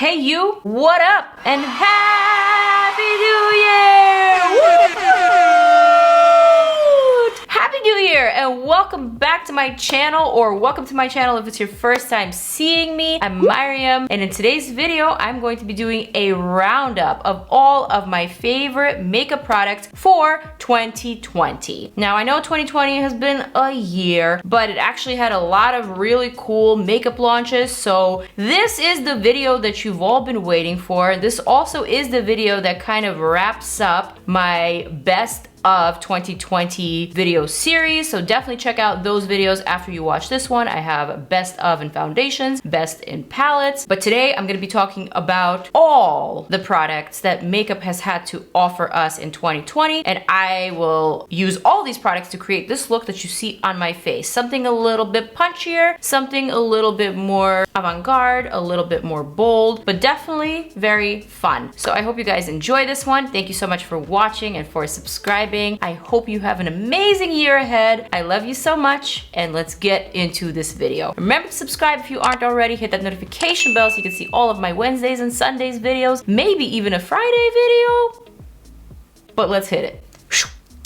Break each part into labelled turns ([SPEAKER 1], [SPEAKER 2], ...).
[SPEAKER 1] Hey you, what up? And Happy New Year! Woo! Happy New Year and welcome back to my channel, or welcome to my channel if it's your first time seeing me. I'm Maryam, and in today's video I'm going to be doing a roundup of all of my favorite makeup products for 2020. Now I know 2020 has been a year, but it actually had a lot of really cool makeup launches, so this is the video that you've all been waiting for. This also is the video that kind of wraps up my best of 2020 video series, so definitely check out those videos after you watch this one. I have best of in foundations, best in palettes, but today I'm going to be talking about all the products that makeup has had to offer us in 2020, and I will use all these products to create this look that you see on my face. Something a little bit punchier, something a little bit more avant-garde, a little bit more bold, but definitely very fun. So I hope you guys enjoy this one. Thank you so much for watching and for subscribing. I hope you have an amazing year ahead. I love you so much, and let's get into this video. Remember to subscribe if you aren't already. Hit that notification bell so you can see all of my Wednesdays and Sundays videos, maybe even a Friday video. But let's hit it.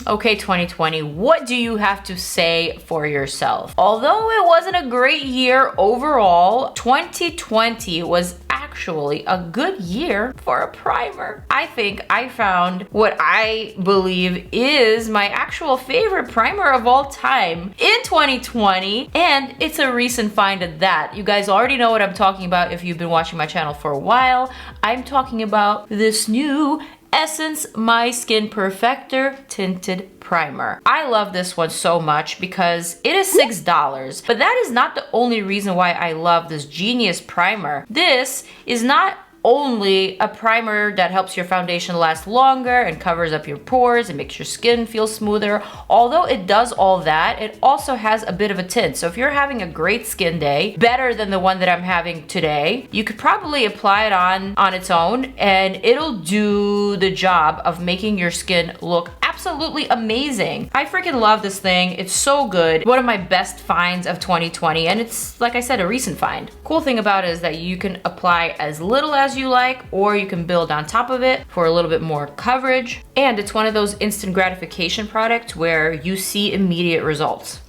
[SPEAKER 1] Okay, 2020, what do you have to say for yourself? Although it wasn't a great year overall, 2020 was actually a good year for a primer. I think I found what I believe is my actual favorite primer of all time in 2020, and it's a recent find at that. You guys already know what I'm talking about if you've been watching my channel for a while. I'm talking about this new Essence My Skin Perfector Tinted Primer. I love this one so much because it is $6, but that is not the only reason why I love this genius primer. This is not only a primer that helps your foundation last longer and covers up your pores and makes your skin feel smoother. Although it does all that, it also has a bit of a tint. So if you're having a great skin day, better than the one that I'm having today, you could probably apply it on its own and it'll do the job of making your skin look absolutely amazing. I freaking love this thing. It's so good. One of my best finds of 2020, and it's, like I said, a recent find. Cool thing about it is that you can apply as little as you like, or you can build on top of it for a little bit more coverage. And it's one of those instant gratification products where you see immediate results.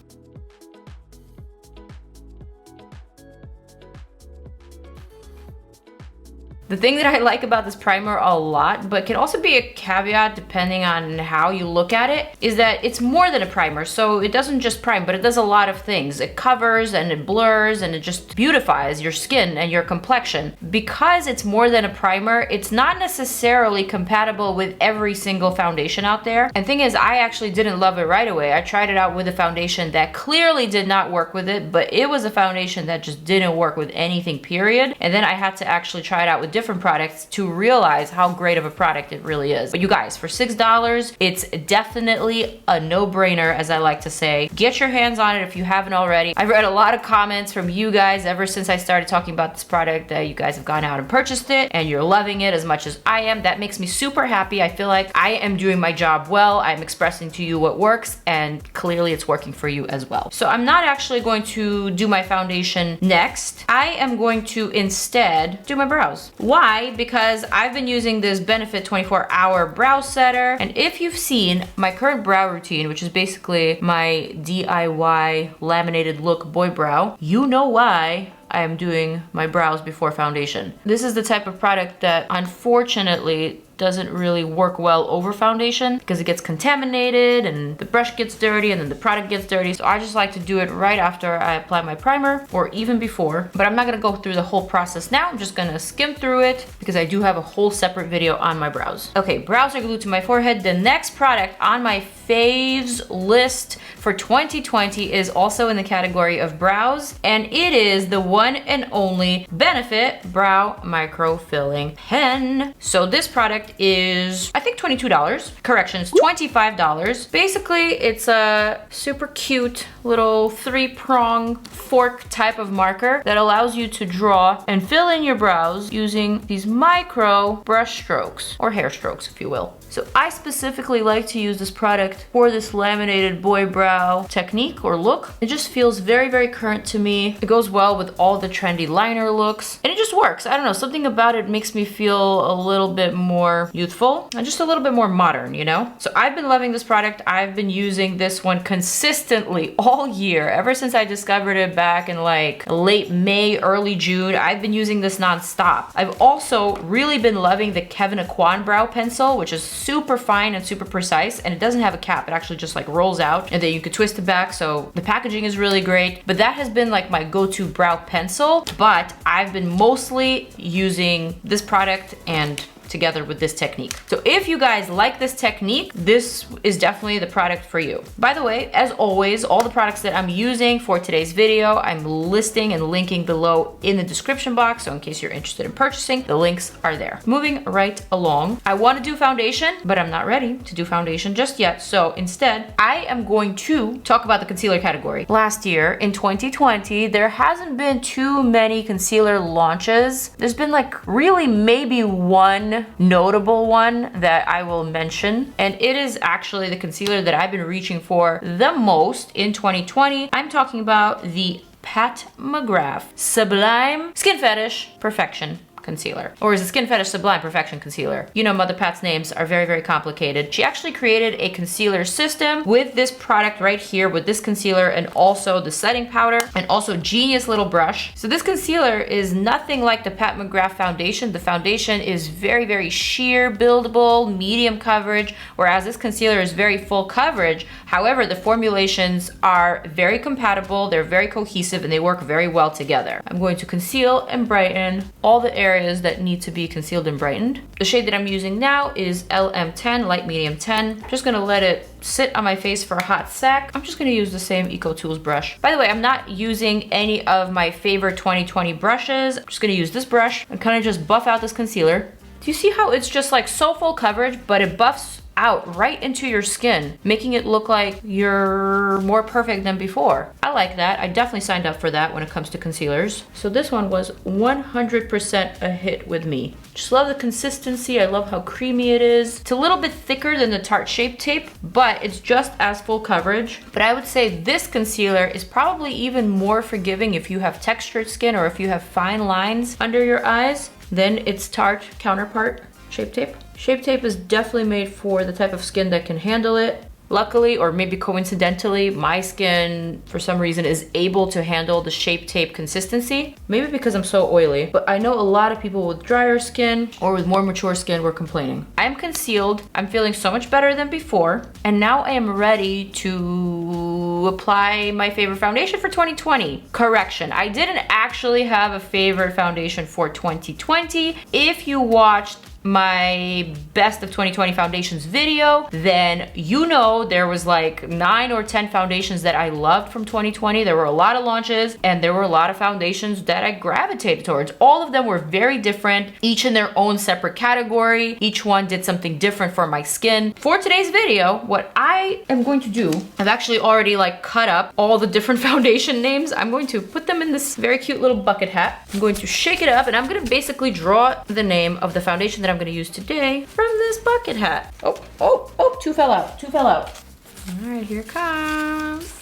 [SPEAKER 1] The thing that I like about this primer a lot, but can also be a caveat depending on how you look at it, is that it's more than a primer. So it doesn't just prime, but it does a lot of things. It covers and it blurs and it just beautifies your skin and your complexion. Because it's more than a primer, it's not necessarily compatible with every single foundation out there. And thing is, I actually didn't love it right away. I tried it out with a foundation that clearly did not work with it, but it was a foundation that just didn't work with anything, period. And then I had to actually try it out with different products to realize how great of a product it really is. But you guys, for $6, it's definitely a no-brainer, as I like to say. Get your hands on it if you haven't already. I've read a lot of comments from you guys ever since I started talking about this product that you guys have gone out and purchased it and you're loving it as much as I am. That makes me super happy. I feel like I am doing my job well. I'm expressing to you what works, and clearly it's working for you as well. So I'm not actually going to do my foundation next. I am going to instead do my brows. Why? Because I've been using this Benefit 24-hour brow setter, and if you've seen my current brow routine, which is basically my DIY laminated look boy brow, you know why I am doing my brows before foundation. This is the type of product that unfortunately doesn't really work well over foundation because it gets contaminated and the brush gets dirty and then the product gets dirty. So I just like to do it right after I apply my primer, or even before. But I'm not gonna go through the whole process now. I'm just gonna skim through it because I do have a whole separate video on my brows. Okay, brows are glued to my forehead. The next product on my faves list for 2020 is also in the category of brows, and it is the one and only Benefit Brow Microfilling Pen. So this product is, I think, $22. Correction, it's $25. Basically, it's a super cute little 3-prong fork type of marker that allows you to draw and fill in your brows using these micro brush strokes, or hair strokes if you will. So I specifically like to use this product product for this laminated boy brow technique or look. It just feels very, very current to me. It goes well with all the trendy liner looks, and it just works. I don't know, something about it makes me feel a little bit more youthful and just a little bit more modern, you know? So I've been loving this product. I've been using this one consistently all year, ever since I discovered it back in like late May, early June. I've been using this nonstop. I've also really been loving the Kevyn Aucoin brow pencil, which is super fine and super precise, and it doesn't have a cap. It actually just like rolls out and then you could twist it back. So the packaging is really great, but that has been like my go-to brow pencil. But I've been mostly using this product and together with this technique. So if you guys like this technique, this is definitely the product for you. By the way, as always, all the products that I'm using for today's video, I'm listing and linking below in the description box. So in case you're interested in purchasing, the links are there. Moving right along, I want to do foundation, but I'm not ready to do foundation just yet. So instead, I am going to talk about the concealer category. Last year in 2020, there hasn't been too many concealer launches. There's been like really maybe one notable one that I will mention, and it is actually the concealer that I've been reaching for the most in 2020. I'm talking about the Pat McGrath Sublime Skin Fetish Perfection Concealer. Or is it Skin Fetish Sublime Perfection Concealer? You know, Mother Pat's names are very, very complicated. She actually created a concealer system with this product right here, with this concealer and also the setting powder and also genius little brush. So this concealer is nothing like the Pat McGrath foundation. The foundation is very, very sheer, buildable, medium coverage, whereas this concealer is very full coverage. However, the formulations are very compatible, they're very cohesive, and they work very well together. I'm going to conceal and brighten all the areas that need to be concealed and brightened. The shade that I'm using now is LM10, light medium 10. Just gonna let it sit on my face for a hot sec. I'm just gonna use the same Eco Tools brush. By the way, I'm not using any of my favorite 2020 brushes. I'm just gonna use this brush and kind of just buff out this concealer. Do you see how it's just like so full coverage, but it buffs out right into your skin, making it look like you're more perfect than before? I like that. I definitely signed up for that when it comes to concealers. So this one was 100% a hit with me. Just love the consistency. I love how creamy it is. It's a little bit thicker than the Tarte Shape Tape, but it's just as full coverage. But I would say this concealer is probably even more forgiving if you have textured skin or if you have fine lines under your eyes than its Tarte counterpart, Shape Tape. Shape Tape is definitely made for the type of skin that can handle it. Luckily, or maybe coincidentally, my skin, for some reason, is able to handle the Shape Tape consistency. Maybe because I'm so oily, but I know a lot of people with drier skin or with more mature skin were complaining. I'm concealed, I'm feeling so much better than before, and now I am ready to apply my favorite foundation for 2020. Correction, I didn't actually have a favorite foundation for 2020. If you watched my best of 2020 foundations video, then you know there was like 9 or 10 foundations that I loved from 2020. There were a lot of launches and there were a lot of foundations that I gravitated towards. All of them were very different, each in their own separate category. Each one did something different for my skin. For today's video, what I am going to do, I've actually already like cut up all the different foundation names. I'm going to put them in this very cute little bucket hat. I'm going to shake it up and I'm gonna basically draw the name of the foundation that I'm gonna use today from this bucket hat. Oh, two fell out. All right, here it comes.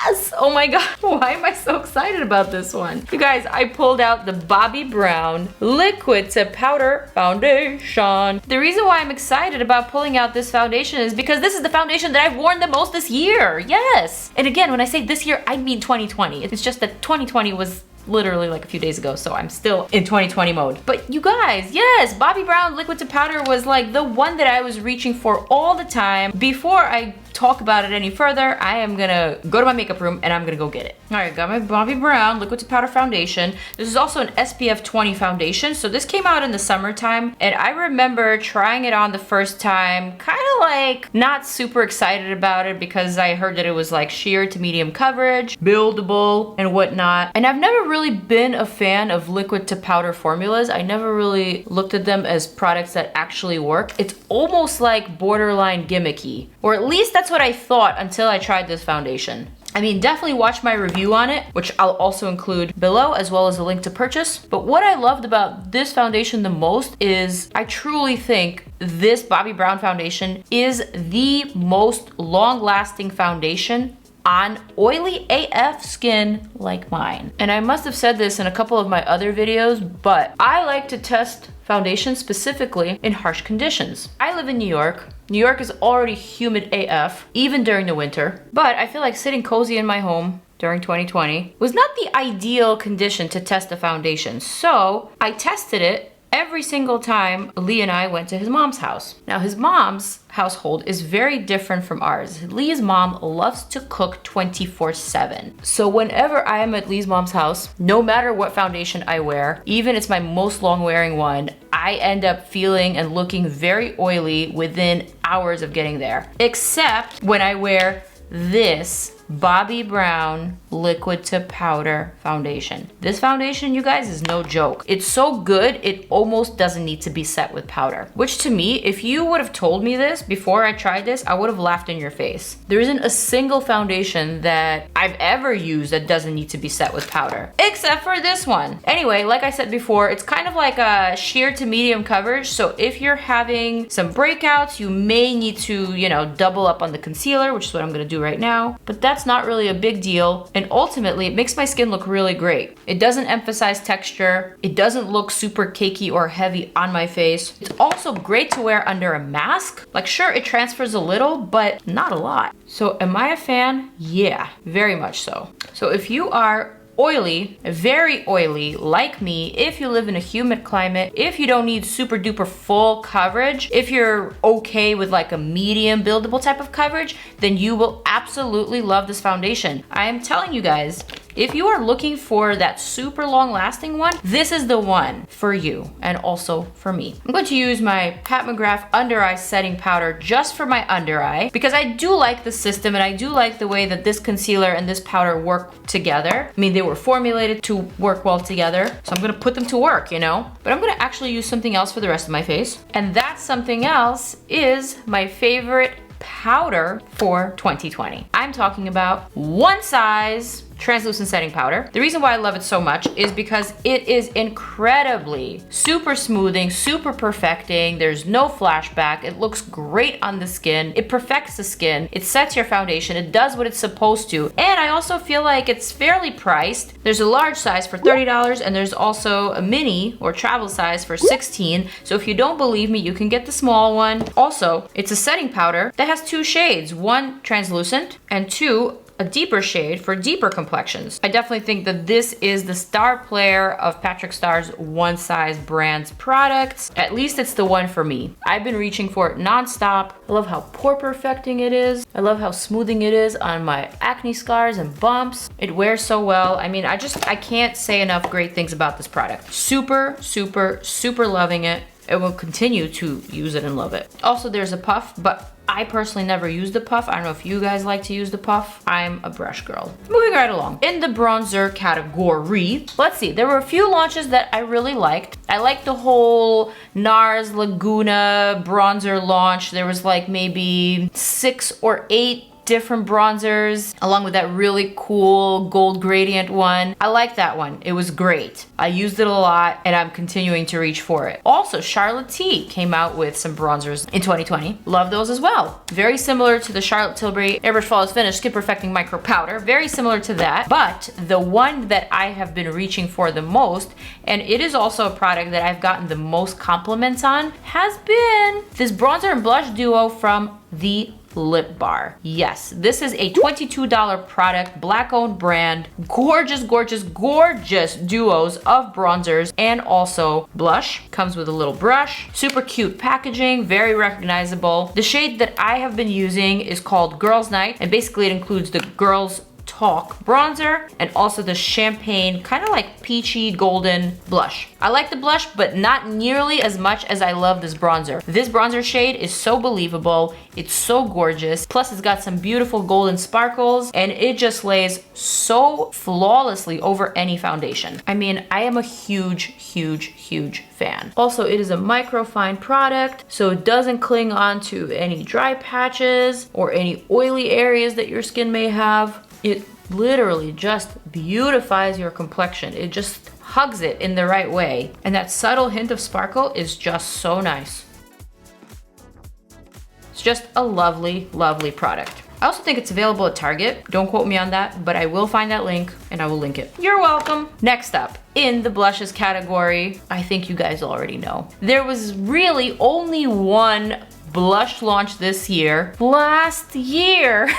[SPEAKER 1] Yes! Oh my god, why am I so excited about this one? You guys, I pulled out the Bobbi Brown Liquid to Powder Foundation. The reason why I'm excited about pulling out this foundation is because this is the foundation that I've worn the most this year. Yes! And again, when I say this year, I mean 2020. It's just that 2020 was literally like a few days ago, so I'm still in 2020 mode. But you guys, yes, Bobbi Brown Liquid to Powder was like the one that I was reaching for all the time. Before I talk about it any further, I am gonna go to my makeup room and I'm gonna go get it. All right, got my Bobbi Brown Liquid to Powder foundation. This is also an SPF 20 foundation. So this came out in the summertime and I remember trying it on the first time, kind of like not super excited about it because I heard that it was like sheer to medium coverage, buildable and whatnot. And I've never really been a fan of liquid to powder formulas. I never really looked at them as products that actually work. It's almost like borderline gimmicky, or at least that's what I thought until I tried this foundation. I mean, definitely watch my review on it, which I'll also include below, as well as a link to purchase. But what I loved about this foundation the most is I truly think this Bobbi Brown foundation is the most long-lasting foundation on oily AF skin like mine. And I must have said this in a couple of my other videos, but I like to test foundation specifically in harsh conditions. I live in New York. New York is already humid AF, even during the winter. But I feel like sitting cozy in my home during 2020 was not the ideal condition to test a foundation. So I tested it every single time Lee and I went to his mom's house. Now, his mom's household is very different from ours. Lee's mom loves to cook 24/7. So whenever I am at Lee's mom's house, no matter what foundation I wear, even it's my most long wearing one, I end up feeling and looking very oily within hours of getting there. Except when I wear this Bobbi Brown liquid to powder foundation. This foundation, you guys, is no joke. It's so good, it almost doesn't need to be set with powder. Which to me, if you would have told me this before I tried this, I would have laughed in your face. There isn't a single foundation that I've ever used that doesn't need to be set with powder, except for this one. Anyway, like I said before, it's kind of like a sheer to medium coverage. So if you're having some breakouts, you may need to, you know, double up on the concealer, which is what I'm gonna do right now. But that's not really a big deal. And ultimately, it makes my skin look really great. It doesn't emphasize texture. It doesn't look super cakey or heavy on my face. It's also great to wear under a mask. Like, sure, it transfers a little, but not a lot. So am I a fan? Yeah, very much so. So if you are oily, very oily like me, if you live in a humid climate, if you don't need super duper full coverage, if you're okay with like a medium buildable type of coverage, then you will absolutely love this foundation. I am telling you guys, if you are looking for that super long lasting one, this is the one for you and also for me. I'm going to use my Pat McGrath under eye setting powder just for my under eye because I do like the system and I do like the way that this concealer and this powder work together. I mean, they were formulated to work well together, so I'm gonna put them to work, you know? But I'm gonna actually use something else for the rest of my face. And that something else is my favorite powder for 2020. I'm talking about One Size translucent setting powder. The reason why I love it so much is because it is incredibly super smoothing, super perfecting. There's no flashback. It looks great on the skin. It perfects the skin. It sets your foundation. It does what it's supposed to. And I also feel like it's fairly priced. There's a large size for $30 and there's also a mini or travel size for $16. So if you don't believe me, you can get the small one. Also, it's a setting powder that has two shades, one translucent and two a deeper shade for deeper complexions. I definitely think that this is the star player of Patrick Starr's One Size brand's products. At least it's the one for me. I've been reaching for it nonstop. I love how pore perfecting it is. I love how smoothing it is on my acne scars and bumps. It wears so well. I mean, I can't say enough great things about this product. Super, super, super loving it. I will continue to use it and love it. Also, there's a puff, but I personally never use the puff. I don't know if you guys like to use the puff. I'm a brush girl. Moving right along. In the bronzer category, let's see, there were a few launches that I really liked. I liked the whole NARS Laguna bronzer launch. There was like maybe 6 or 8 different bronzers along with that really cool gold gradient one. I like that one. It was great. I used it a lot and I'm continuing to reach for it. Also, Charlotte T came out with some bronzers in 2020. Love those as well. Very similar to the Charlotte Tilbury Airbrush Flawless Finish Skin Perfecting Micro Powder. Very similar to that, but the one that I have been reaching for the most, and it is also a product that I've gotten the most compliments on, has been this bronzer and blush duo from the Lip Bar. Yes, this is a $22 product, black owned brand. Gorgeous, gorgeous, gorgeous duos of bronzers and also blush. Comes with a little brush. Super cute packaging, very recognizable. The shade that I have been using is called Girls Night, and basically it includes the Girls Talk bronzer and also the champagne, kind of like peachy golden blush. I like the blush, but not nearly as much as I love this bronzer. This bronzer shade is so believable. It's so gorgeous. Plus it's got some beautiful golden sparkles and it just lays so flawlessly over any foundation. I mean, I am a huge, huge, huge fan. Also, it is a microfine product, so it doesn't cling on to any dry patches or any oily areas that your skin may have. it literally just beautifies your complexion. It just hugs it in the right way. And that subtle hint of sparkle is just so nice. It's just a lovely, lovely product. I also think it's available at Target. Don't quote me on that, but I will find that link and I will link it. You're welcome. Next up, in the blushes category, I think you guys already know. There was really only one blush launch this year, last year,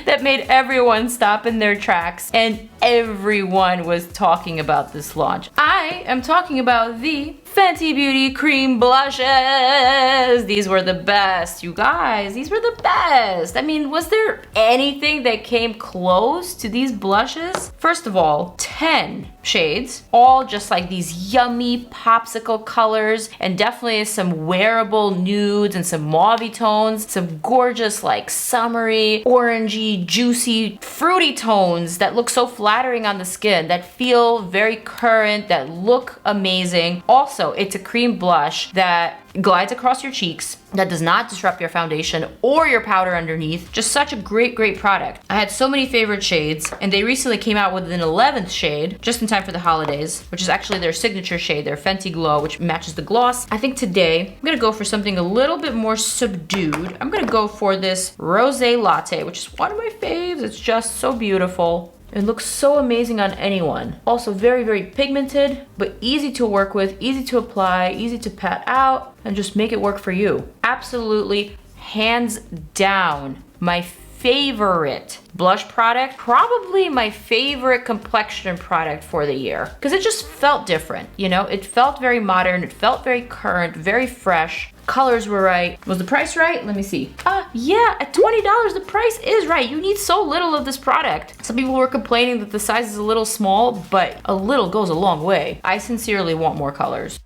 [SPEAKER 1] that made everyone stop in their tracks and everyone was talking about this launch. I am talking about the Fenty Beauty Cream Blushes. These were the best, you guys. These were the best. I mean, was there anything that came close to these blushes? First of all, 10 shades, all just like these yummy popsicle colors, and definitely some wearable nudes and some mauve tones, some gorgeous like summery, orangey, juicy, fruity tones that look so flattering on the skin, that feel very current, that look amazing. Also, it's a cream blush that glides across your cheeks, that does not disrupt your foundation or your powder underneath. Just such a great, great product. I had so many favorite shades, and they recently came out with an 11th shade, just in time for the holidays, which is actually their signature shade, their Fenty Glow, which matches the gloss. I think today, I'm gonna go for something a little bit more subdued. I'm gonna go for this Rosé Latte, which is one of my faves. It's just so beautiful. It looks so amazing on anyone. Also very, very pigmented, but easy to work with, easy to apply, easy to pat out, and just make it work for you. Absolutely, hands down, my favorite blush product, probably my favorite complexion product for the year, because it just felt different, you know? It felt very modern, it felt very current, very fresh. Colors were right. Was the price right? Let me see. Yeah, at $20, the price is right. You need so little of this product. Some people were complaining that the size is a little small, but a little goes a long way. I sincerely want more colors.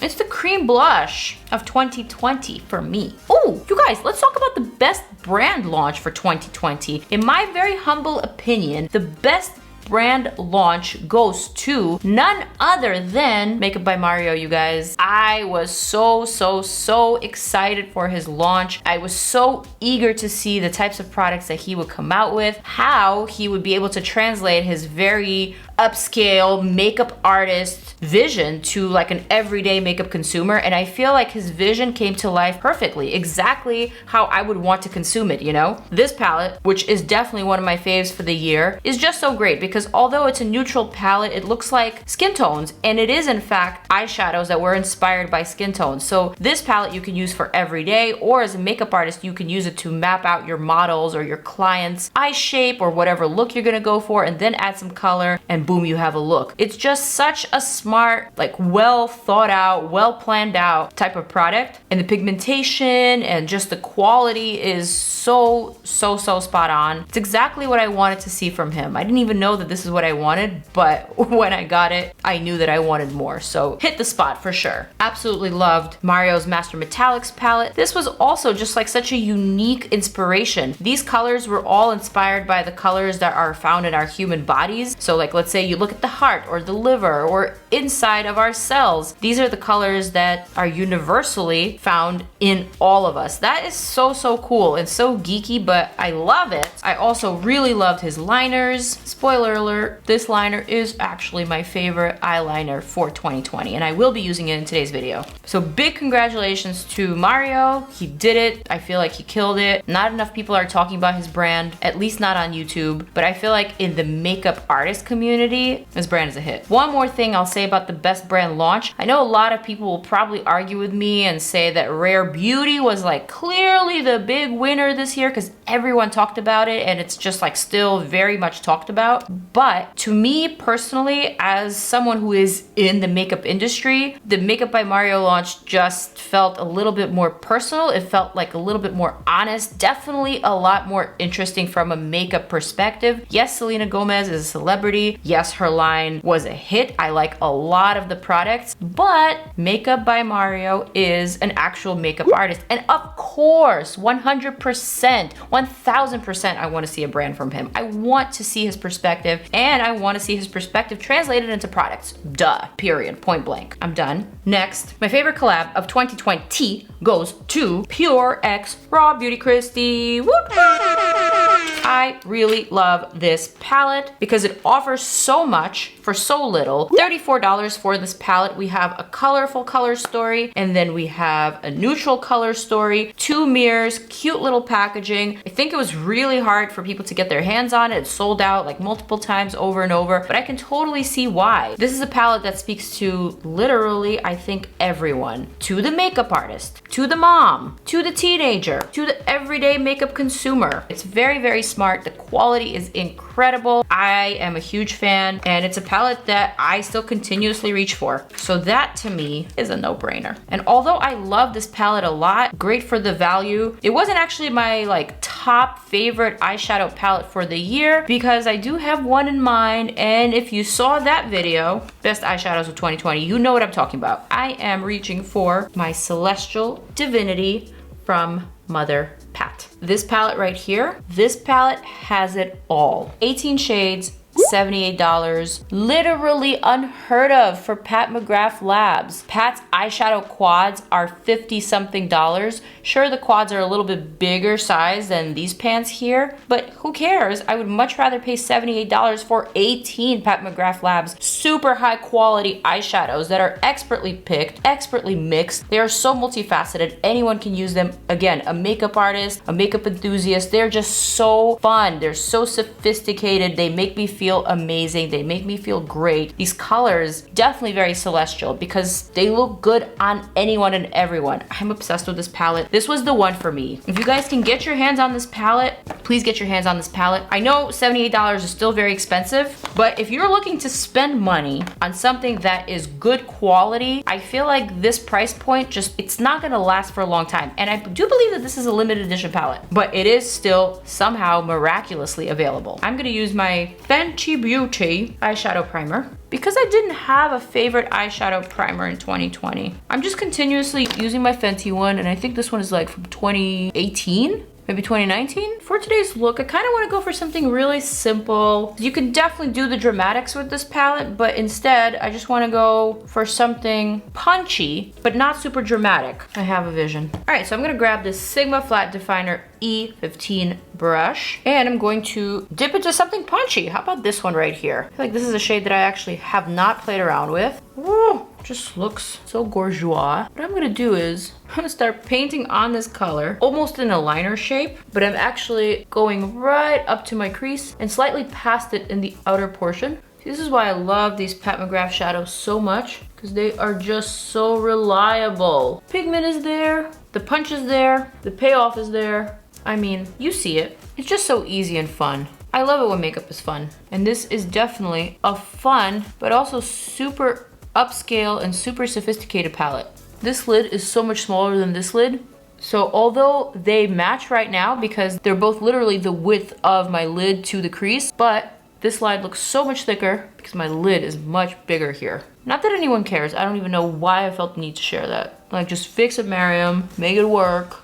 [SPEAKER 1] It's the cream blush of 2020 for me. Oh, you guys, let's talk about the best brand launch for 2020. In my very humble opinion, the best brand launch goes to none other than Makeup by Mario, you guys. I was so excited for his launch. I was so eager to see the types of products that he would come out with, how he would be able to translate his very upscale makeup artist vision to like an everyday makeup consumer, and I feel like his vision came to life perfectly, exactly how I would want to consume it, you know? This palette, which is definitely one of my faves for the year, is just so great because although it's a neutral palette, it looks like skin tones, and it is in fact eyeshadows that were inspired by skin tones. So this palette you can use for every day, or as a makeup artist, you can use it to map out your models or your clients' eye shape or whatever look you're gonna go for, and then add some color, and boom, you have a look. It's just such a smart, like well thought out, well planned out type of product. And the pigmentation and just the quality is so spot on. It's exactly what I wanted to see from him. I didn't even know that this is what I wanted, but when I got it, I knew that I wanted more. So hit the spot for sure. Absolutely loved Mario's Master Metallics palette. This was also just like such a unique inspiration. These colors were all inspired by the colors that are found in our human bodies. So like, let's say you look at the heart or the liver or inside of our cells. These are the colors that are universally found in all of us. That is so cool and so geeky, but I love it. I also really loved his liners. Spoiler alert, this liner is actually my favorite eyeliner for 2020, and I will be using it in today's video. So big congratulations to Mario. He did it. I feel like he killed it. Not enough people are talking about his brand, at least not on YouTube, but I feel like in the makeup artist community, this brand is a hit. One more thing I'll say about the best brand launch. I know a lot of people will probably argue with me and say that Rare Beauty was like clearly the big winner this year because everyone talked about it and it's just like still very much talked about. But to me personally, as someone who is in the makeup industry, the Makeup by Mario launch just felt a little bit more personal. It felt like a little bit more honest, definitely a lot more interesting from a makeup perspective. Yes, Selena Gomez is a celebrity. Yes, her line was a hit. I like a lot of the products, but Makeup by Mario is an actual makeup artist. And of course, 100%, 1000%, I want to see a brand from him. I want to see his perspective, and I want to see his perspective translated into products. Duh, period, point blank. I'm done. Next, my favorite collab of 2020 goes to Pure X Raw Beauty Kristi. Whoop! I really love this palette because it offers so much for so little. $34 for this palette. We have a colorful color story, and then we have a neutral color story, 2 mirrors, cute little packaging. I think it was really hard for people to get their hands on it. It sold out like multiple times over and over, but I can totally see why. This is a palette that speaks to literally, I think, everyone. To the makeup artist, to the mom, to the teenager, to the everyday makeup consumer. It's very, very smart. The quality is incredible. I am a huge fan, and it's a palette that I still continuously reach for. So that to me is a no-brainer. And although I love this palette a lot, great for the value, it wasn't actually my like top favorite eyeshadow palette for the year because I do have one in mind. And if you saw that video, best eyeshadows of 2020, you know what I'm talking about. I am reaching for my Celestial Divinity from Mother Pat. This palette right here, this palette has it all. 18 shades, $78, literally unheard of for Pat McGrath Labs. Pat's eyeshadow quads are 50 something dollars. Sure, the quads are a little bit bigger size than these pants here, but who cares? I would much rather pay $78 for 18 Pat McGrath Labs super high quality eyeshadows that are expertly picked, expertly mixed. They are so multifaceted. Anyone can use them. Again, a makeup artist, a makeup enthusiast, they're just so fun. They're so sophisticated. They make me feel amazing. They make me feel great. These colors, definitely very Celestial because they look good on anyone and everyone. I'm obsessed with this palette. This was the one for me. If you guys can get your hands on this palette, please get your hands on this palette. I know $78 is still very expensive, but if you're looking to spend money on something that is good quality, I feel like this price point it's not gonna last for a long time. And I do believe that this is a limited edition palette, but it is still somehow miraculously available. I'm gonna use my FENTY Beauty eyeshadow primer because I didn't have a favorite eyeshadow primer in 2020. I'm just continuously using my Fenty one, and I think this one is like from 2018. Maybe 2019. For today's look, I kind of want to go for something really simple. You can definitely do the dramatics with this palette, but instead, I just want to go for something punchy, but not super dramatic. I have a vision. All right, so I'm going to grab this Sigma Flat Definer E15 brush, and I'm going to dip into something punchy. How about this one right here? I feel like this is a shade that I actually have not played around with. Woo, just looks so gorgeous. What I'm gonna do is I'm gonna start painting on this color almost in a liner shape, but I'm actually going right up to my crease and slightly past it in the outer portion. This is why I love these Pat McGrath shadows so much, because they are just so reliable. Pigment is there, the punch is there, the payoff is there. I mean, you see it. It's just so easy and fun. I love it when makeup is fun. And this is definitely a fun, but also super upscale and super sophisticated palette. This lid is so much smaller than this lid. So although they match right now because they're both literally the width of my lid to the crease, but this slide looks so much thicker because my lid is much bigger here. Not that anyone cares. I don't even know why I felt the need to share that. Like, just fix it, Maryam. Make it work.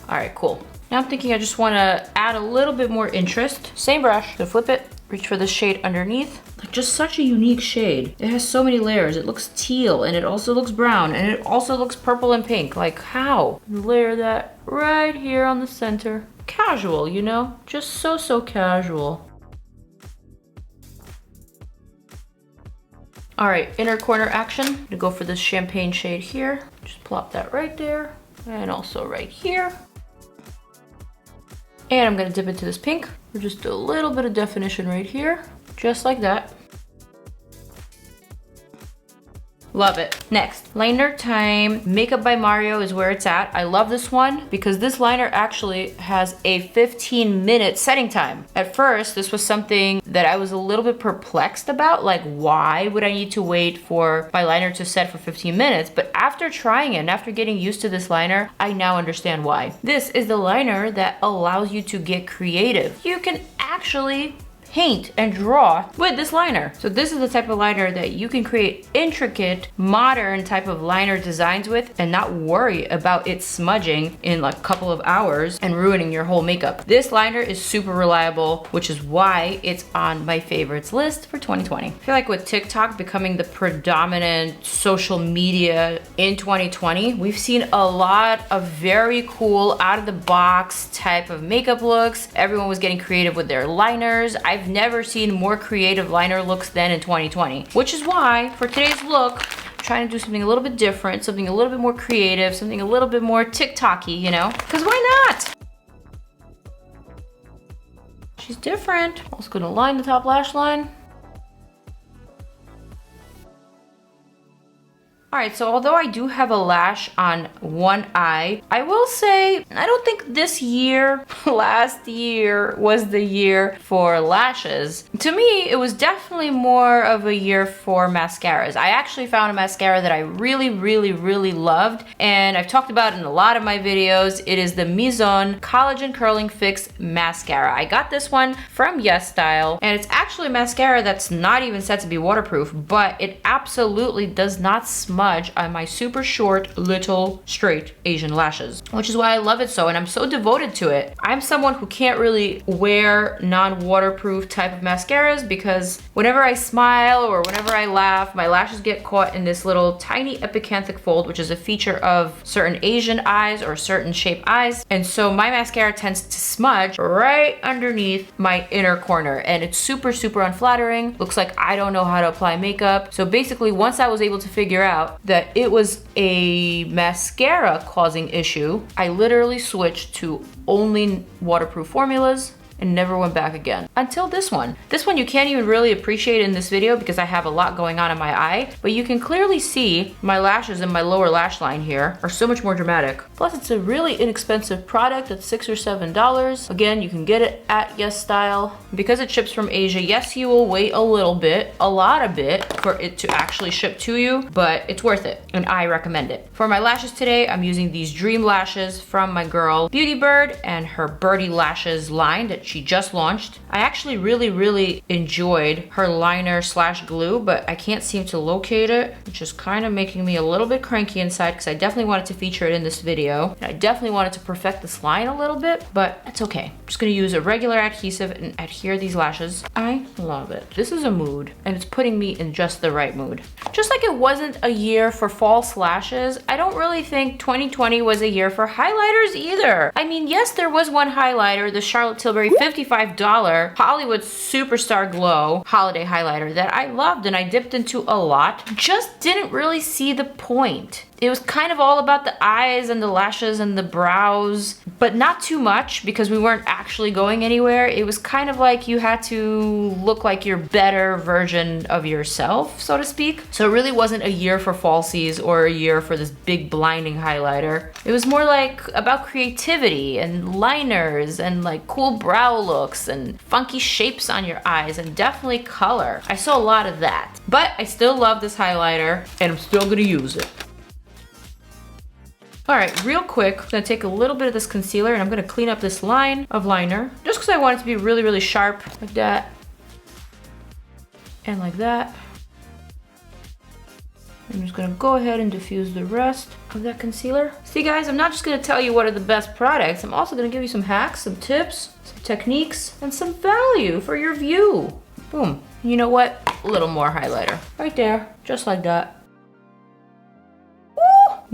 [SPEAKER 1] All right, cool. Now I'm thinking I just want to add a little bit more interest. Same brush, so flip it, reach for this shade underneath. Like, just such a unique shade. It has so many layers. It looks teal, and it also looks brown, and it also looks purple and pink. Like, how? Layer that right here on the center. Casual, you know? Just so casual. All right, inner corner action. I'm gonna go for this champagne shade here. Just plop that right there, and also right here. And I'm gonna dip into this pink for just a little bit of definition right here, just like that. Love it. Next, liner time. Makeup by Mario is where it's at. I love this one because this liner actually has a 15-minute setting time. At first, this was something that I was a little bit perplexed about. Like, why would I need to wait for my liner to set for 15 minutes? But after trying it and after getting used to this liner, I now understand why. This is the liner that allows you to get creative. You can actually paint and draw with this liner. So this is the type of liner that you can create intricate, modern type of liner designs with and not worry about it smudging in like a couple of hours and ruining your whole makeup. This liner is super reliable, which is why it's on my favorites list for 2020. I feel like with TikTok becoming the predominant social media in 2020, we've seen a lot of very cool out of the box type of makeup looks. Everyone was getting creative with their liners. I've never seen more creative liner looks than in 2020, which is why for today's look, I'm trying to do something a little bit different, something a little bit more creative, something a little bit more TikTok-y, you know? Because why not? She's different. Also gonna line the top lash line. All right, so although I do have a lash on one eye, I will say, I don't think this year, last year was the year for lashes. To me, it was definitely more of a year for mascaras. I actually found a mascara that I really, really, really loved, and I've talked about it in a lot of my videos. It is the MIZON Collagen Curling Fix Mascara. I got this one from Yes Style, and it's actually a mascara that's not even said to be waterproof, but it absolutely does not smudge on my super short, little, straight Asian lashes, which is why I love it so, and I'm so devoted to it. I'm someone who can't really wear non-waterproof type of mascaras because whenever I smile or whenever I laugh, my lashes get caught in this little tiny epicanthic fold, which is a feature of certain Asian eyes or certain shape eyes, and so my mascara tends to smudge right underneath my inner corner, and it's super, super unflattering. Looks like I don't know how to apply makeup. So basically, once I was able to figure out that it was a mascara causing issue, I literally switched to only waterproof formulas and never went back again. Until this one. This one you can't even really appreciate in this video because I have a lot going on in my eye, but you can clearly see my lashes and my lower lash line here are so much more dramatic. Plus it's a really inexpensive product at $6 or $7. Again, you can get it at Yes Style. Because it ships from Asia, yes, you will wait a little bit, a lot of bit, for it to actually ship to you, but it's worth it, and I recommend it. For my lashes today, I'm using these Dream Lashes from my girl Beauty Bird and her BIRDY Lashes line that she just launched. I actually really, really enjoyed her liner slash glue, but I can't seem to locate it, which is kind of making me a little bit cranky inside because I definitely wanted to feature it in this video. And I definitely wanted to perfect this line a little bit, but it's okay. I'm just gonna use a regular adhesive and adhere these lashes. I love it. This is a mood, and it's putting me in just the right mood. Just like it wasn't a year for false lashes, I don't really think 2020 was a year for highlighters either. I mean, yes, there was one highlighter, the Charlotte Tilbury $55 Hollywood Superstar Glow holiday highlighter that I loved and I dipped into a lot. Just didn't really see the point. It was kind of all about the eyes and the lashes and the brows, but not too much because we weren't actually going anywhere. It was kind of like you had to look like your better version of yourself, so to speak. So it really wasn't a year for falsies or a year for this big blinding highlighter. It was more like about creativity and liners and like cool brow looks and funky shapes on your eyes and definitely color. I saw a lot of that, but I still love this highlighter and I'm still gonna use it. All right, real quick, I'm gonna take a little bit of this concealer and I'm gonna clean up this line of liner just because I want it to be really, really sharp, like that and like that. I'm just gonna go ahead and diffuse the rest of that concealer. See guys, I'm not just gonna tell you what are the best products, I'm also gonna give you some hacks, some tips, some techniques, and some value for your view. Boom. You know what? A little more highlighter. Right there, just like that.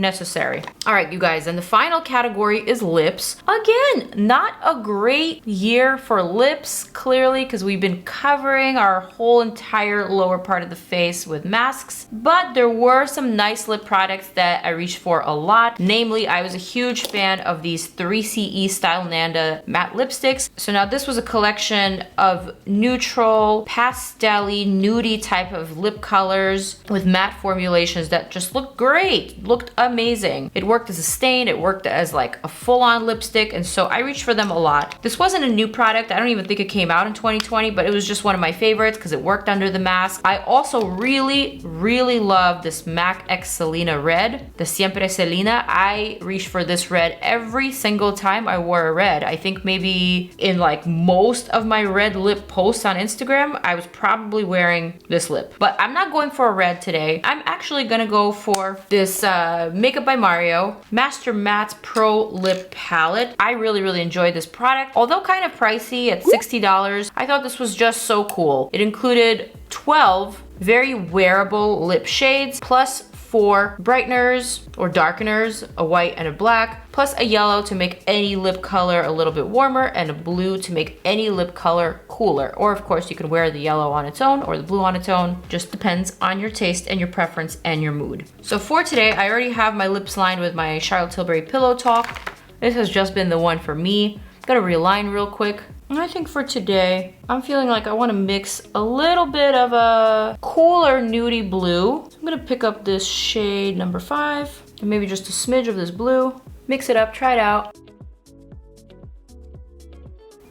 [SPEAKER 1] Necessary. All right, you guys, and the final category is lips. Again, not a great year for lips, clearly, because we've been covering our whole entire lower part of the face with masks, but there were some nice lip products that I reached for a lot. Namely, I was a huge fan of these 3CE Style Nanda matte lipsticks. So now this was a collection of neutral, pastel-y, nudie type of lip colors with matte formulations that just looked great, looked amazing. It worked as a stain, it worked as like a full-on lipstick, and so I reached for them a lot. This wasn't a new product. I don't even think it came out in 2020, but it was just one of my favorites because it worked under the mask. I also really love this MAC X Selena red, the Siempre Selena. I reached for this red every single time I wore a red. I think maybe in like most of my red lip posts on Instagram, I was probably wearing this lip. But I'm not going for a red today. I'm actually gonna go for this Makeup by Mario Master Matte Pro Lip Palette. I really enjoyed this product. Although kind of pricey at $60, I thought this was just so cool. It included 12 very wearable lip shades, plus 4 brighteners or darkeners, a white and a black, plus a yellow to make any lip color a little bit warmer, and a blue to make any lip color cooler. Or of course you can wear the yellow on its own or the blue on its own, just depends on your taste and your preference and your mood. So for today, I already have my lips lined with my Charlotte Tilbury Pillow Talk. This has just been the one for me. Gotta reline real quick. And I think for today, I'm feeling like I want to mix a little bit of a cooler nudie blue. So I'm gonna pick up this shade number 5 and maybe just a smidge of this blue. Mix it up, try it out.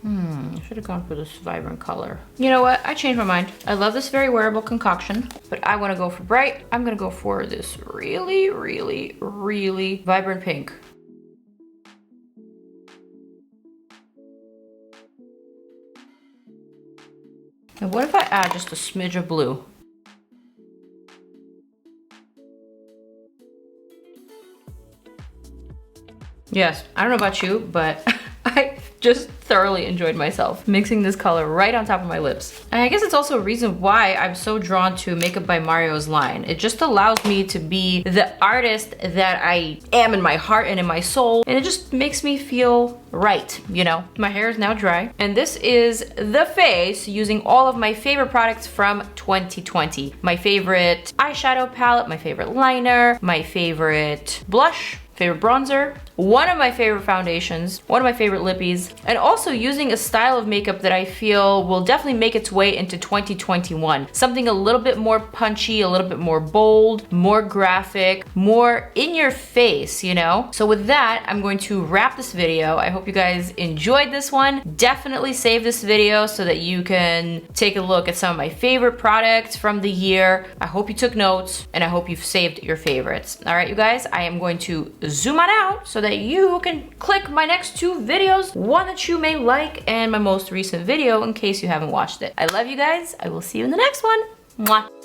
[SPEAKER 1] I should have gone for this vibrant color. You know what? I changed my mind. I love this very wearable concoction, but I want to go for bright. I'm gonna go for this really vibrant pink. And what if I add just a smidge of blue? Yes, I don't know about you, but I just thoroughly enjoyed myself mixing this color right on top of my lips. And I guess it's also a reason why I'm so drawn to Makeup by Mario's line. It just allows me to be the artist that I am in my heart and in my soul, and it just makes me feel right, you know? My hair is now dry, and this is the face using all of my favorite products from 2020. My favorite eyeshadow palette, my favorite liner, my favorite blush, favorite bronzer, one of my favorite foundations, one of my favorite lippies, and also using a style of makeup that I feel will definitely make its way into 2021. Something a little bit more punchy, a little bit more bold, more graphic, more in your face, you know? So with that, I'm going to wrap this video. I hope you guys enjoyed this one. Definitely save this video so that you can take a look at some of my favorite products from the year. I hope you took notes, and I hope you've saved your favorites. All right, you guys, I am going to zoom on out so that you can click my next 2 videos, one that you may like and my most recent video in case you haven't watched it. I love you guys. I will see you in the next one. Mwah.